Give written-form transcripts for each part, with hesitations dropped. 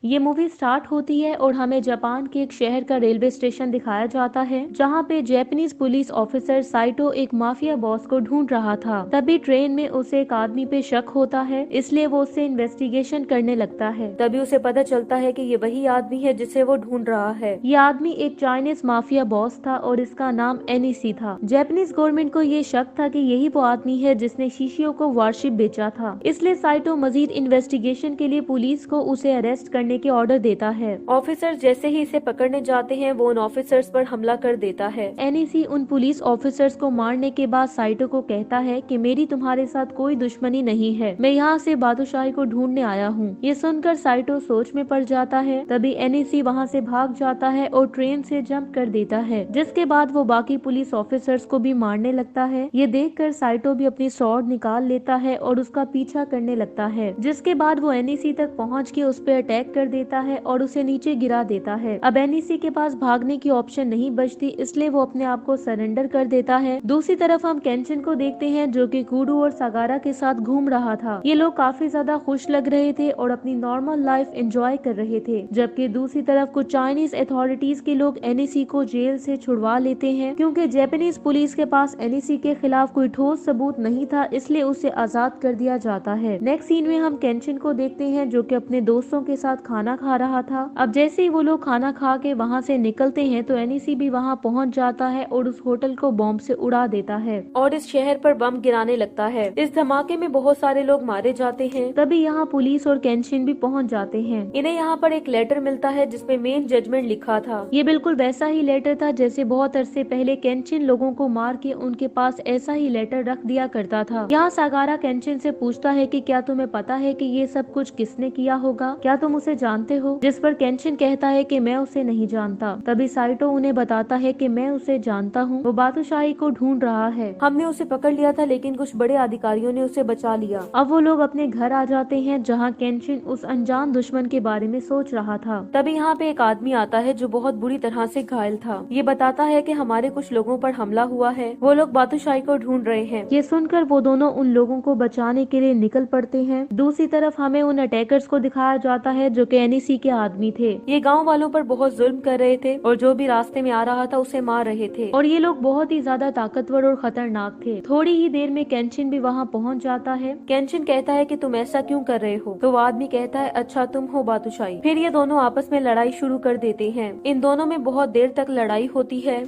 ये movie start होती है और हमें जापान के एक शहर का रेलवे स्टेशन दिखाया जाता है, जहाँ पे जापानीज पुलिस ऑफिसर साइटो एक माफिया बॉस को ढूंढ रहा था। तभी ट्रेन में उसे एक आदमी पे शक होता है, इसलिए वो उससे इन्वेस्टिगेशन करने लगता है। तभी उसे पता चलता है कि ये वही आदमी है जिसे वो ढूंढ रहा है। ये आदमी एक चाइनीज माफिया बॉस था और इसका नाम एनईसी था। जापानीज गवर्नमेंट को ये शक था कि यही वो आदमी है जिसने शीशियों को वारशिप बेचा था, इसलिए साइटो मजीद इन्वेस्टिगेशन के लिए पुलिस को उसे अरेस्ट करने के ऑर्डर देता है। ऑफिसर्स जैसे ही इसे पकड़ने जाते हैं वो उन ऑफिसर्स पर हमला कर देता है। एनईसी उन पुलिस ऑफिसर्स को मारने के बाद साइटो को कहता है कि मेरी तुम्हारे साथ कोई दुश्मनी नहीं है, मैं यहाँ से बादशाही को ढूंढने आया हूँ। ये सुनकर साइटो सोच में पड़ जाता है। तभी एनईसी वहाँ से भाग जाता है और ट्रेन से जंप कर देता है, जिसके बाद वो बाकी पुलिस ऑफिसर्स को भी मारने लगता है। ये देखकर साइटो भी अपनी स्वॉर्ड निकाल लेता है और उसका पीछा करने लगता है, जिसके बाद वो एनईसी तक पहुँच के उस पर अटैक कर देता है और उसे नीचे गिरा देता है। अब एनईसी के पास भागने की ऑप्शन नहीं बचती, इसलिए वो अपने आप को सरेंडर कर देता है। दूसरी तरफ हम केंचिन को देखते हैं जो कि कुडू और सागारा के साथ घूम रहा था। ये लोग काफी ज्यादा खुश लग रहे थे और अपनी नॉर्मल लाइफ एंजॉय कर रहे थे, जबकि दूसरी तरफ कुछ चाइनीज अथॉरिटीज के लोग एनईसी को जेल से छुड़वा लेते हैं, क्योंकि जापानीज पुलिस के पास एनईसी के खिलाफ कोई ठोस सबूत नहीं था, इसलिए उसे आजाद कर दिया जाता है। नेक्स्ट सीन में हम केंचिन को देखते हैं जो कि अपने दोस्तों के साथ खाना खा रहा था। अब जैसे ही वो लोग खाना खा के वहाँ से निकलते हैं तो एनईसी भी वहाँ पहुँच जाता है और उस होटल को बॉम्ब से उड़ा देता है और इस शहर पर बम गिराने लगता है। इस धमाके में बहुत सारे लोग मारे जाते हैं। तभी यहाँ पुलिस और केंचिन भी पहुँच जाते हैं। इन्हें यहाँ पर एक लेटर मिलता है जिसमें मेन जजमेंट लिखा था। ये बिल्कुल वैसा ही लेटर था जैसे बहुत अरसे पहले केंचिन लोगों को मार के उनके पास ऐसा ही लेटर रख दिया करता था। यहाँ सागारा केंचिन से पूछता है कि क्या तुम्हें पता है कि ये सब कुछ किसने किया होगा, क्या तुम उसे जानते हो? जिस पर केंचिन कहता है कि मैं उसे नहीं जानता। तभी साइटो उन्हें बताता है कि मैं उसे जानता हूँ, वो बादशाही को ढूंढ रहा है। हमने उसे पकड़ लिया था लेकिन कुछ बड़े अधिकारियों ने उसे बचा लिया। अब वो लोग अपने घर आ जाते हैं जहाँ केंचिन उस अनजान दुश्मन के बारे में सोच रहा था। तभी यहाँ पे एक आदमी आता है जो बहुत बुरी तरह से घायल था। ये बताता है कि हमारे कुछ लोगों पर हमला हुआ है, वो लोग बादशाही को ढूंढ रहे हैं। ये सुनकर वो दोनों उन लोगों को बचाने के लिए निकल पड़ते हैं। दूसरी तरफ हमें उन अटैकर्स को दिखाया जाता है जो कि एनईसी के आदमी थे। ये गांव वालों पर बहुत जुल्म कर रहे थे और जो भी रास्ते में आ रहा था उसे मार रहे थे, और ये लोग बहुत ही ज्यादा ताकतवर और खतरनाक थे। थोड़ी ही देर में केंचिन भी वहाँ पहुँच जाता है। केंचिन कहता है कि तुम ऐसा क्यों कर रहे हो? तो वो आदमी कहता है अच्छा तुम हो बादशाही। फिर ये दोनों आपस में लड़ाई शुरू कर देते हैं। इन दोनों में बहुत देर तक लड़ाई होती है।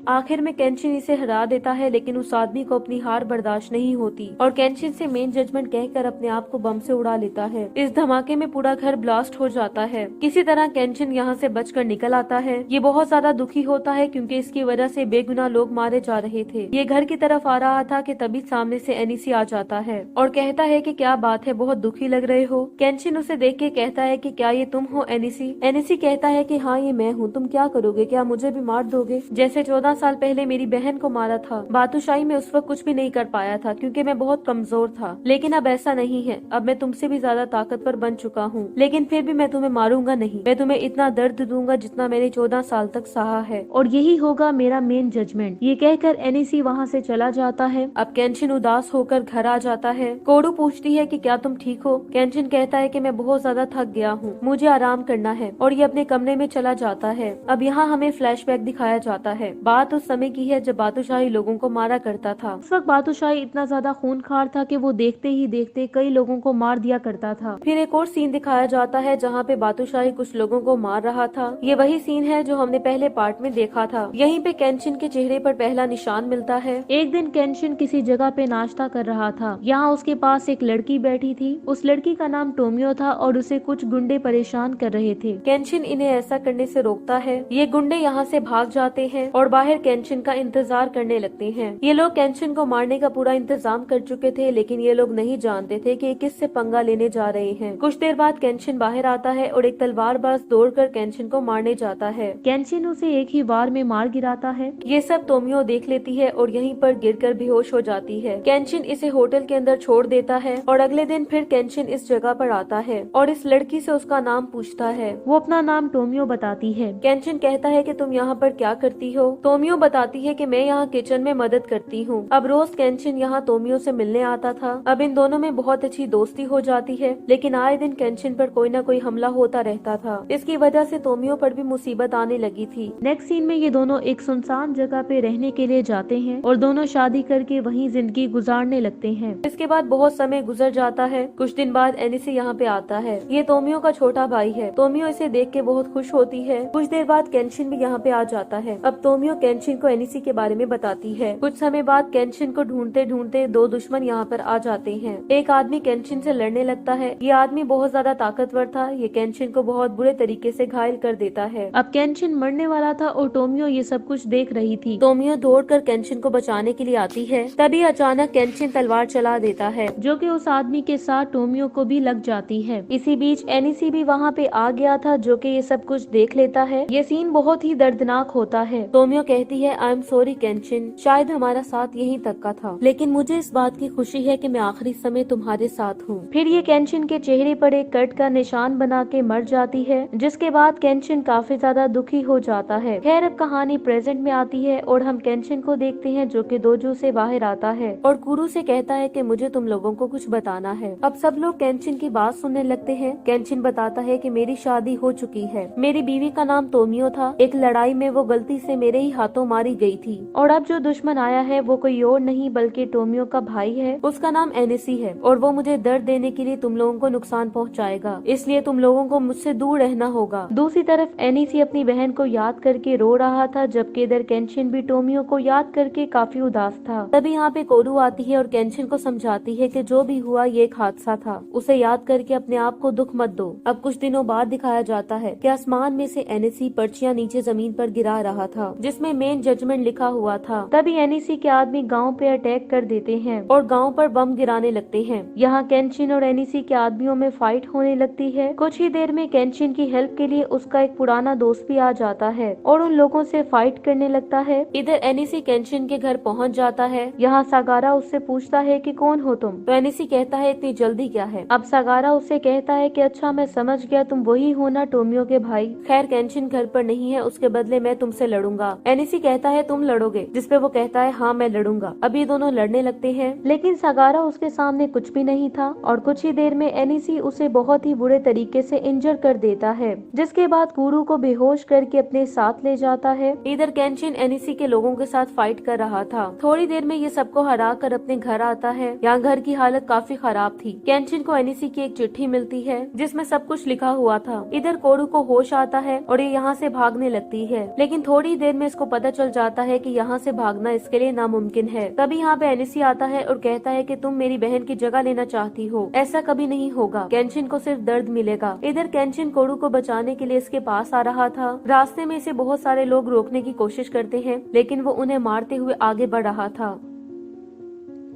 आखिर में केंचिन इसे हरा देता है, लेकिन उस आदमी को अपनी हार बर्दाश्त नहीं होती और केंचिन से मेन जजमेंट कहकर अपने आप को बम से उड़ा लेता है। इस धमाके में पूरा घर ब्लास्ट हो जाता है। किसी तरह केंचिन यहाँ से बचकर निकल आता है। ये बहुत ज्यादा दुखी होता है क्योंकि इसकी वजह से बेगुनाह लोग मारे जा रहे थे। ये घर की तरफ आ रहा था कि तभी सामने से एनईसी आ जाता है और कहता है कि क्या बात है, बहुत दुखी लग रहे हो। केंचिन उसे देख के कहता है कि क्या ये तुम हो एनईसी? एनईसी कहता है कि हाँ ये मैं हूँ, तुम क्या करोगे? क्या मुझे भी मार दोगे जैसे 14 साल पहले मेरी बहन को मारा था? बादशाही में उस वक्त कुछ भी नहीं कर पाया था क्योंकि मैं बहुत कमजोर था, लेकिन अब ऐसा नहीं है। अब मैं तुमसे भी ज्यादा ताकतवर बन चुका हूँ, लेकिन फिर भी मैं तुम्हें मारूंगा नहीं। मैं तुम्हें इतना दर्द दूंगा जितना मैंने 14 साल तक सहा है, और यही होगा मेरा मेन जजमेंट। ये कहकर एनईसी वहाँ से चला जाता है। अब केंचिन उदास होकर घर आ जाता है। कोडू पूछती है कि क्या तुम ठीक हो? केंचिन कहता है कि मैं बहुत ज्यादा थक गया हूँ, मुझे आराम करना है, और ये अपने कमरे में चला जाता है। अब यहाँ हमें फ्लैशबैक दिखाया जाता है। बात उस समय की है जब बादशाही लोगों को मारा करता था। उस वक्त बादशाही इतना ज्यादा खूनखार था कि वो देखते ही देखते कई लोगों को मार दिया करता था। फिर एक और सीन दिखाया जाता है जहाँ पे बादशाही कुछ लोगों को मार रहा था। ये वही सीन है जो हमने पहले पार्ट में देखा था। यहीं पे केंचिन के चेहरे पर पहला निशान मिलता है। एक दिन केंचिन किसी जगह पे नाश्ता कर रहा था। यहाँ उसके पास एक लड़की बैठी थी। उस लड़की का नाम टोमियो था और उसे कुछ गुंडे परेशान कर रहे थे। केंचिन इन्हें ऐसा करने से रोकता है। ये गुंडे यहाँ से भाग जाते हैं और बाहर केंचिन का इंतजार करने लगते हैं। ये लोग केंचिन को मारने का पूरा इंतजाम कर चुके थे, लेकिन ये लोग नहीं जानते थे कि किससे पंगा लेने जा रहे हैं। कुछ देर बाद केंचिन बाहर आता है और एक तलवारबाज दौड़कर केंचिन को मारने जाता है। केंचिन उसे एक ही वार में मार गिराता है। ये सब तोमियो देख लेती है और यहीं पर गिरकर बेहोश हो जाती है। केंचिन इसे होटल के अंदर छोड़ देता है और अगले दिन फिर केंचिन इस जगह पर आता है और इस लड़की से उसका नाम पूछता है। वो अपना नाम टोमियो बताती है। केंचिन कहता है कि तुम यहाँ पर क्या करती हो? टोमियो तोमियो बताती है कि मैं यहाँ किचन में मदद करती हूँ। अब रोज केंशिन यहाँ तोमियो से मिलने आता था। अब इन दोनों में बहुत अच्छी दोस्ती हो जाती है, लेकिन आए दिन केंशिन पर कोई न कोई हमला होता रहता था। इसकी वजह से तोमियो पर भी मुसीबत आने लगी थी। नेक्स्ट सीन में ये दोनों एक सुनसान जगह पे रहने के लिए जाते हैं और दोनों शादी करके वहीं जिंदगी गुजारने लगते हैं। इसके बाद बहुत समय गुजर जाता है। कुछ दिन बाद एनिसी यहाँ पे आता है। ये तोमियो का छोटा भाई है। तोमियो इसे देख के बहुत खुश होती है। कुछ देर बाद केंशिन भी यहाँ पे आ जाता है। अब तोमियो केंशिन को एनिसी के बारे में बताती है। कुछ समय बाद केंशिन को ढूंढते ढूंढते दो दुश्मन यहाँ पर आ जाते हैं। एक आदमी केंशिन से लड़ने लगता है। ये आदमी बहुत ज्यादा ताकतवर था। ये केंशिन को बहुत बुरे तरीके से घायल कर देता है। अब केंशिन मरने वाला था और तोमियो ये सब कुछ देख रही थी। तोमियो दौड़कर केंशिन को बचाने के लिए आती है। तभी अचानक केंशिन तलवार चला देता है, जो कि उस आदमी के साथ तोमियो को भी लग जाती है। इसी बीच एनिसी भी वहाँ पे आ गया था, जो कि ये सब कुछ देख लेता है। ये सीन बहुत ही दर्दनाक होता है। तोमियो कहती है, आई एम सॉरी केंशिन, शायद हमारा साथ यहीं तक का था, लेकिन मुझे इस बात की खुशी है कि मैं आखिरी समय तुम्हारे साथ हूँ। फिर ये केंशिन के चेहरे पर एक कट का निशान बना के मर जाती है, जिसके बाद केंशिन काफी ज्यादा दुखी हो जाता है। खैर अब कहानी प्रेजेंट में आती है और हम केंशिन को देखते हैं, जो कि दोजो से बाहर आता है और कुरू से कहता है कि मुझे तुम लोगों को कुछ बताना है। अब सब लोग केंशिन की बात सुनने लगते हैं। केंशिन बताता है कि मेरी शादी हो चुकी है। मेरी बीवी का नाम तोमियो था। एक लड़ाई में वो गलती से मेरे ही हाथों मारी गई थी और अब जो दुश्मन आया है वो कोई और नहीं बल्कि तोमियो का भाई है। उसका नाम एनिसी है और वो मुझे दर्द देने के लिए तुम लोगों को नुकसान पहुंचाएगा, इसलिए तुम लोगों को मुझसे दूर रहना होगा। दूसरी तरफ एनिसी अपनी बहन को याद करके रो रहा था, जबकि इधर केंशिन भी तोमियो को याद करके काफी उदास था। तभी यहाँ पे कोरू आती है और केंशिन को समझाती है कि जो भी हुआ ये एक हादसा था, उसे याद करके अपने आप को दुख मत दो। अब कुछ दिनों बाद दिखाया जाता है कि आसमान में से एनिसी पर्चियां नीचे जमीन पर गिरा रहा था, जिसमें मेन जजमेंट लिखा हुआ था। तभी एनिसी के आदमी गांव पे अटैक कर देते हैं और गांव पर बम गिराने लगते हैं। यहाँ केंशिन और एनिसी के आदमियों में फाइट होने लगती है। कुछ ही देर में केंशिन की हेल्प के लिए उसका एक पुराना दोस्त भी आ जाता है और उन लोगों से फाइट करने लगता है। इधर एनिसी केंशिन के घर पहुँच जाता है। यहाँ सागारा उससे पूछता है कि कौन हो तुम, तो एनिसी कहता है इतनी जल्दी क्या है। अब सागारा उससे कहता है कि अच्छा मैं समझ गया, तुम वही हो ना तोमियो के भाई। खैर केंशिन घर पर नहीं है, उसके बदले मैं तुमसे लड़ूंगा। एनिसी कहता है तुम लड़ोगे, जिसपे वो कहता है हाँ मैं लड़ूंगा। अब ये दोनों लड़ने लगते हैं, लेकिन सागारा उसके सामने कुछ भी नहीं था और कुछ ही देर में एनिसी उसे बहुत ही बुरे तरीके से इंजर कर देता है, जिसके बाद कुरू को बेहोश करके अपने साथ ले जाता है। इधर केंशिन एनिसी के लोगों के साथ फाइट कर रहा था। थोड़ी देर में ये सबको हरा कर अपने घर आता है। यहाँ घर की हालत काफी खराब थी। केंशिन को एनिसी की एक चिट्ठी मिलती है जिसमें सब कुछ लिखा हुआ था। इधर कोरू को होश आता है और ये यहाँ से भागने लगती है, लेकिन थोड़ी देर में इसको पता चल जाता है कि यहाँ से भागना इसके लिए नामुमकिन है। तभी यहाँ पे एनिसी आता है और कहता है कि तुम मेरी बहन की जगह लेना चाहती हो, ऐसा कभी नहीं होगा। केंशिन को सिर्फ दर्द मिलेगा। इधर केंशिन कोरू को बचाने के लिए इसके पास आ रहा था। रास्ते में इसे बहुत सारे लोग रोकने की कोशिश करते हैं, लेकिन वो उन्हें मारते हुए आगे बढ़ रहा था।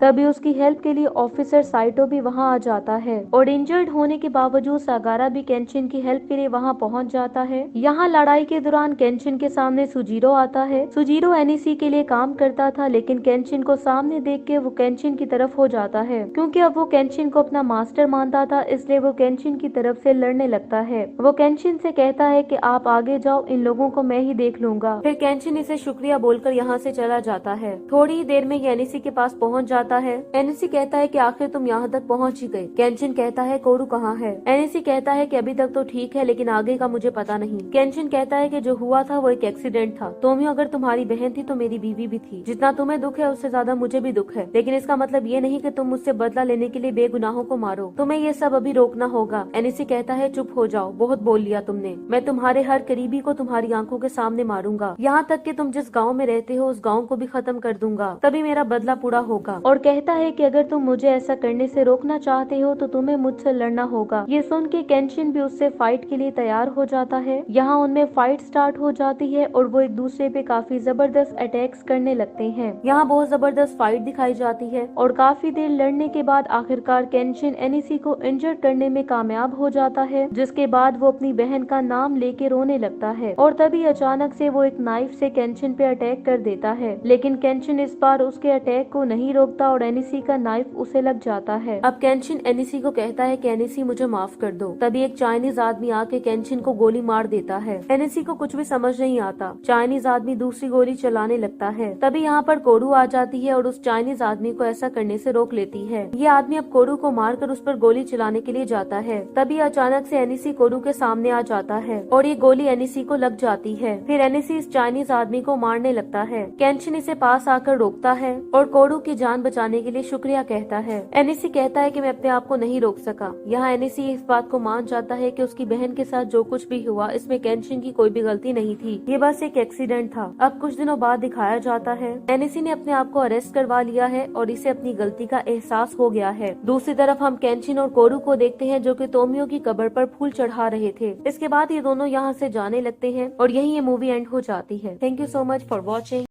तभी उसकी हेल्प के लिए ऑफिसर साइटो भी वहां आ जाता है और इंजर्ड होने के बावजूद सागारा भी केंशिन की हेल्प के लिए वहां पहुंच जाता है। यहाँ लड़ाई के दौरान केंशिन के सामने सुजीरो आता है। सुजीरो एनिसी के लिए काम करता था, लेकिन केंशिन को सामने देख के वो केंशिन की तरफ हो जाता है, क्योंकि अब वो केंशिन को अपना मास्टर मानता था, इसलिए वो केंशिन की तरफ से लड़ने लगता है। वो केंशिन से कहता है कि आप आगे जाओ, इन लोगों को मैं ही देख लूंगा। फिर केंशिन इसे शुक्रिया बोलकर यहाँ से चला जाता है। थोड़ी ही देर में ये एनिसी के पास पहुँच जाता है। एनिसी कहता है कि आखिर तुम यहाँ तक पहुँच ही गए। केंशिन कहता है कोरू कहाँ है। एनिसी कहता है कि अभी तक तो ठीक है, लेकिन आगे का मुझे पता नहीं। केंशिन कहता है कि जो हुआ था वो एक एक्सीडेंट था। तोमियो अगर तुम्हारी बहन थी तो मेरी बीवी भी थी। जितना तुम्हें दुख है उससे ज्यादा मुझे भी दुख है, लेकिन इसका मतलब ये नहीं कि तुम मुझसे बदला लेने के लिए बेगुनाहों को मारो। तुम्हें ये सब अभी रोकना होगा। एनिसी कहता है चुप हो जाओ, बहुत बोल लिया तुमने। मैं तुम्हारे हर करीबी को तुम्हारी आंखों के सामने मारूंगा, यहाँ तक कि तुम जिस गाँव में रहते हो उस गाँव को भी खत्म कर दूंगा, तभी मेरा बदला पूरा होगा। और कहता है कि अगर तुम मुझे ऐसा करने से रोकना चाहते हो तो तुम्हें मुझसे लड़ना होगा। ये सुन के केंशिन भी उससे फाइट के लिए तैयार हो जाता है। यहाँ उनमें फाइट स्टार्ट हो जाती है और वो एक दूसरे पे काफी जबरदस्त अटैक्स करने लगते हैं। यहाँ बहुत जबरदस्त फाइट दिखाई जाती है और काफी देर लड़ने के बाद आखिरकार केंशिन एनिसी को इंजर करने में कामयाब हो जाता है, जिसके बाद वो अपनी बहन का नाम लेके रोने लगता है और तभी अचानक से वो एक नाइफ से केंशिन पे अटैक कर देता है, लेकिन केंशिन इस बार उसके अटैक को नहीं रोकता का और एनिसी का नाइफ उसे लग जाता है। अब केंशिन एनिसी को कहता है कि एनिसी मुझे माफ कर दो। तभी एक चाइनीज आदमी आके केंशिन को गोली मार देता है। एनिसी को कुछ भी समझ नहीं आता। चाइनीज आदमी दूसरी गोली चलाने लगता है। तभी यहाँ पर कोडू आ जाती है और उस चाइनीज आदमी को ऐसा करने से रोक लेती है। ये आदमी अब कोडू को मारकर उस पर गोली चलाने के लिए जाता है। तभी अचानक से एनिसी कोडू के सामने आ जाता है और ये गोली एनिसी को लग जाती है। फिर एनिसी इस चाइनीज आदमी को मारने लगता है। केंशिन इसे पास आकर रोकता है और कोडू की जान बचाने के लिए शुक्रिया कहता है। एनिसी कहता है कि मैं अपने आप को नहीं रोक सका। यहाँ एनिसी इस बात को मान जाता है कि उसकी बहन के साथ जो कुछ भी हुआ इसमें केंशिन की कोई भी गलती नहीं थी, ये बस एक एक्सीडेंट था। अब कुछ दिनों बाद दिखाया जाता है एनिसी ने अपने आप को अरेस्ट करवा लिया है और इसे अपनी गलती का एहसास हो गया है। दूसरी तरफ हम केंशिन और कोडू को देखते हैं जो कि तोमियो की कब्र पर फूल चढ़ा रहे थे। इसके बाद ये दोनों यहाँ से जाने लगते हैं और यही ये मूवी एंड हो जाती है। Thank you so much for watching.